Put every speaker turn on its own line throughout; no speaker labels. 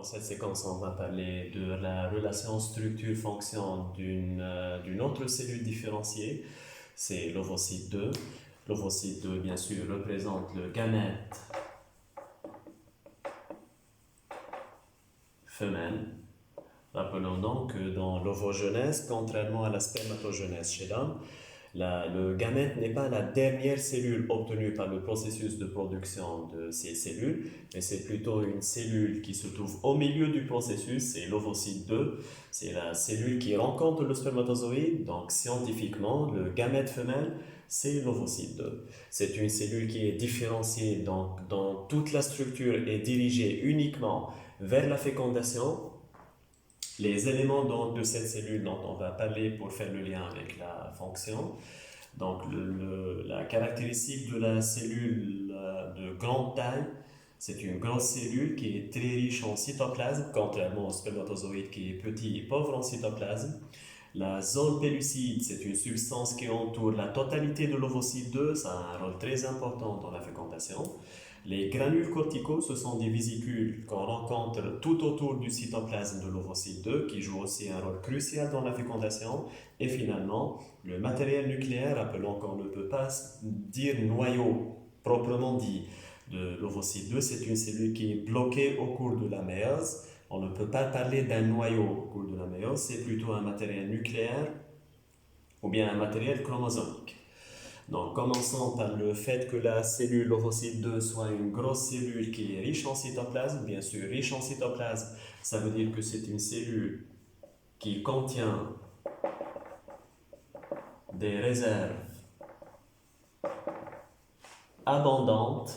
Dans cette séquence, on va parler de la relation structure-fonction d'une autre cellule différenciée, c'est l'ovocyte 2. L'ovocyte 2, bien sûr, représente le gamète femelle. Rappelons donc que dans l'ovogenèse, contrairement à la spermatogenèse chez l'homme, le gamète n'est pas la dernière cellule obtenue par le processus de production de ces cellules, mais c'est plutôt une cellule qui se trouve au milieu du processus, c'est l'ovocyte 2. C'est la cellule qui rencontre le spermatozoïde, donc scientifiquement, le gamète femelle, c'est l'ovocyte 2. C'est une cellule qui est différenciée, donc dans toute la structure est dirigée uniquement vers la fécondation. Les éléments donc, de cette cellule dont on va parler pour faire le lien avec la fonction. Donc, la caractéristique de la cellule de grande taille, c'est une grosse cellule qui est très riche en cytoplasme, contrairement au spermatozoïde qui est petit et pauvre en cytoplasme. La zone pellucide, c'est une substance qui entoure la totalité de l'ovocyte 2, ça a un rôle très important dans la fécondation. Les granules corticaux, ce sont des vésicules qu'on rencontre tout autour du cytoplasme de l'ovocyte 2, qui jouent aussi un rôle crucial dans la fécondation. Et finalement, le matériel nucléaire, appelons qu'on ne peut pas dire noyau proprement dit de l'ovocyte 2, c'est une cellule qui est bloquée au cours de la méiose. On ne peut pas parler d'un noyau au cours de la méiose, c'est plutôt un matériel nucléaire ou bien un matériel chromosomique. Donc, commençons par le fait que la cellule ovocyte 2 soit une grosse cellule qui est riche en cytoplasme. Bien sûr, riche en cytoplasme, ça veut dire que c'est une cellule qui contient des réserves abondantes,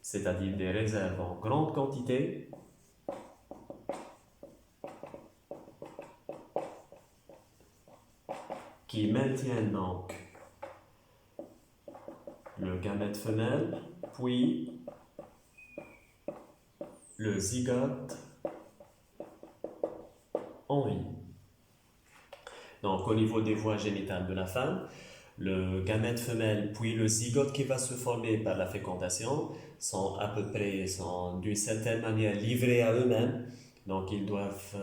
c'est-à-dire des réserves en grande quantité, qui maintiennent donc le gamète femelle, puis le zygote en vie. Donc, au niveau des voies génitales de la femme, le gamète femelle puis le zygote qui va se former par la fécondation sont d'une certaine manière livrés à eux-mêmes. Donc, ils doivent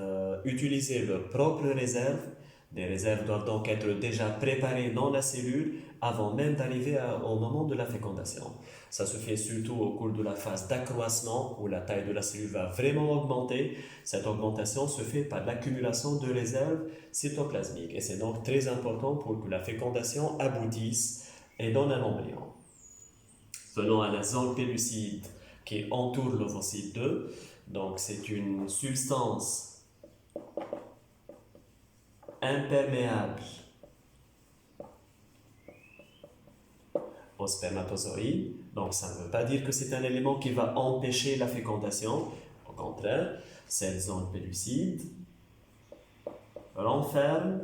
utiliser leurs propres réserves. Des réserves doivent donc être déjà préparées dans la cellule avant même d'arriver au moment de la fécondation. Ça se fait surtout au cours de la phase d'accroissement où la taille de la cellule va vraiment augmenter. Cette augmentation se fait par l'accumulation de réserves cytoplasmiques et c'est donc très important pour que la fécondation aboutisse et donne un embryon. Venons à la zone pellucide qui entoure l'ovocyte 2. Donc c'est une substance imperméable au spermatozoïde. Donc, ça ne veut pas dire que c'est un élément qui va empêcher la fécondation. Au contraire, cette zone pellucide renferme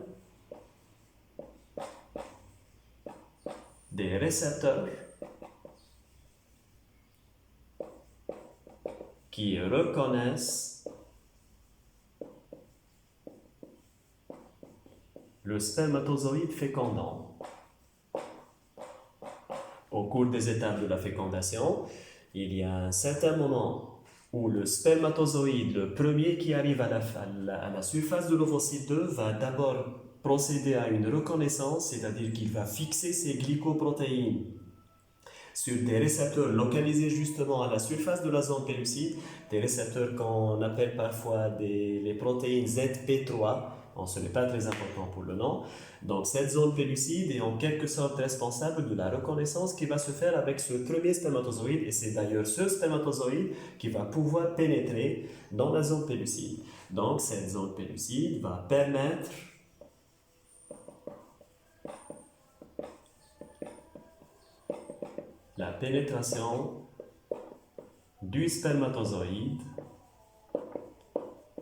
des récepteurs qui reconnaissent le spermatozoïde fécondant. Au cours des étapes de la fécondation, il y a un certain moment où le spermatozoïde, le premier qui arrive à la surface de l'ovocyte 2, va d'abord procéder à une reconnaissance, c'est-à-dire qu'il va fixer ses glycoprotéines sur des récepteurs localisés justement à la surface de la zone pellucide, des récepteurs qu'on appelle parfois les protéines ZP3. Bon, ce n'est pas très important pour le nom. Donc, cette zone pellucide est en quelque sorte responsable de la reconnaissance qui va se faire avec ce premier spermatozoïde. Et c'est d'ailleurs ce spermatozoïde qui va pouvoir pénétrer dans la zone pellucide. Donc, cette zone pellucide va permettre la pénétration du spermatozoïde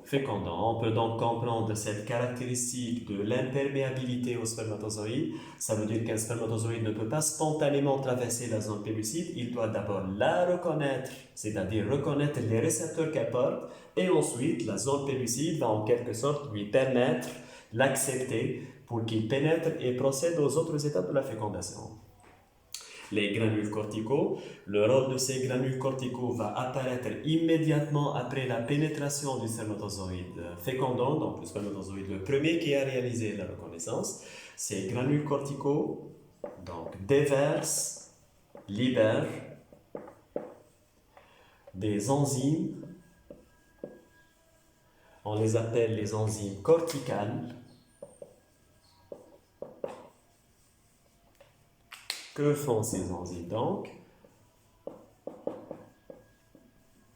fécondant. On peut donc comprendre cette caractéristique de l'imperméabilité au spermatozoïde. Ça veut dire qu'un spermatozoïde ne peut pas spontanément traverser la zone pellucide. Il doit d'abord la reconnaître, c'est-à-dire reconnaître les récepteurs qu'elle porte, et ensuite la zone pellucide va en quelque sorte lui permettre l'accepter pour qu'il pénètre et procède aux autres étapes de la fécondation. les granules corticaux. Le rôle de ces granules corticaux va apparaître immédiatement après la pénétration du spermatozoïde fécondant, donc le spermatozoïde le premier qui a réalisé la reconnaissance. Ces granules corticaux donc, déversent, libèrent des enzymes, on les appelle les enzymes corticales. Que font ces enzymes donc?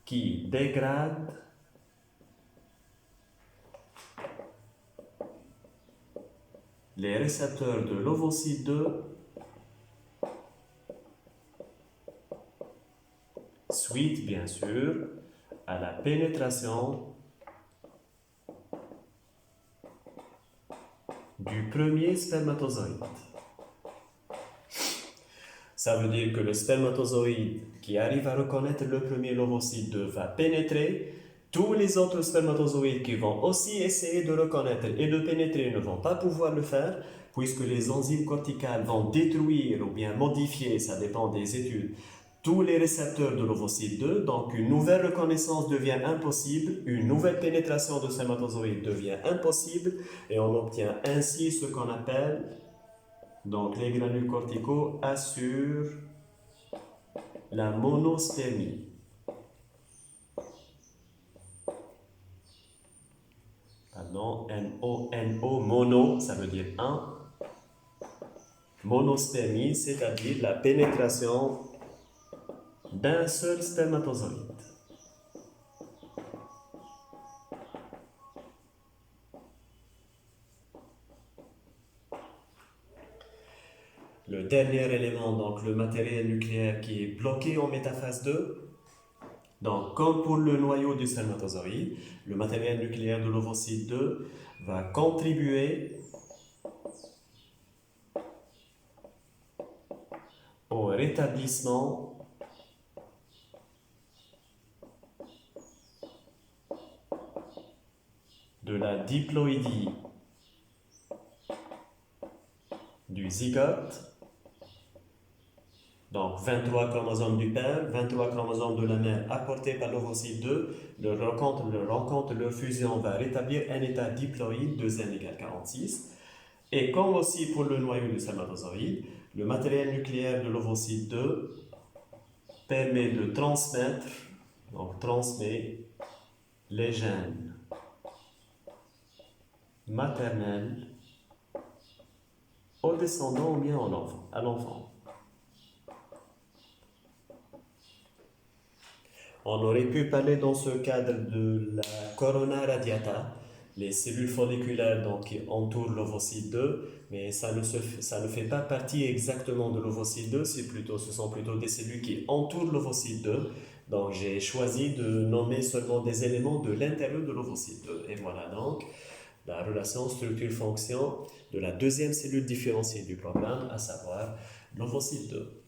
Qui dégradent les récepteurs de l'ovocyte 2 suite, bien sûr, à la pénétration du premier spermatozoïde. Ça veut dire que le spermatozoïde qui arrive à reconnaître le premier l'ovocyte 2 va pénétrer. Tous les autres spermatozoïdes qui vont aussi essayer de reconnaître et de pénétrer ne vont pas pouvoir le faire puisque les enzymes corticales vont détruire ou bien modifier, ça dépend des études, tous les récepteurs de l'ovocyte 2. Donc une nouvelle reconnaissance devient impossible, une nouvelle pénétration de spermatozoïdes devient impossible et on obtient ainsi ce qu'on appelle, donc les granules corticaux assurent la monospermie. Pardon, N-O-N-O, mono, ça veut dire un. Monospermie, c'est-à-dire la pénétration d'un seul spermatozoïde. Le dernier élément, donc le matériel nucléaire qui est bloqué en métaphase 2. Donc, comme pour le noyau du spermatozoïde, le matériel nucléaire de l'ovocyte 2 va contribuer au rétablissement de la diploïdie du zygote. Donc 23 chromosomes du père, 23 chromosomes de la mère apportés par l'ovocyte 2, leur rencontre, leur fusion va rétablir un état diploïde, 2n égale 46. Et comme aussi pour le noyau du spermatozoïde, le matériel nucléaire de l'ovocyte 2 permet de transmettre, donc transmet les gènes maternels aux descendants ou bien à l'enfant. On aurait pu parler dans ce cadre de la corona radiata, les cellules folliculaires donc, qui entourent l'ovocyte 2, mais ça ne fait pas partie exactement de l'ovocyte 2, ce sont plutôt des cellules qui entourent l'ovocyte 2. Donc j'ai choisi de nommer seulement des éléments de l'intérieur de l'ovocyte 2. Et voilà donc la relation structure-fonction de la deuxième cellule différenciée du programme, à savoir l'ovocyte 2.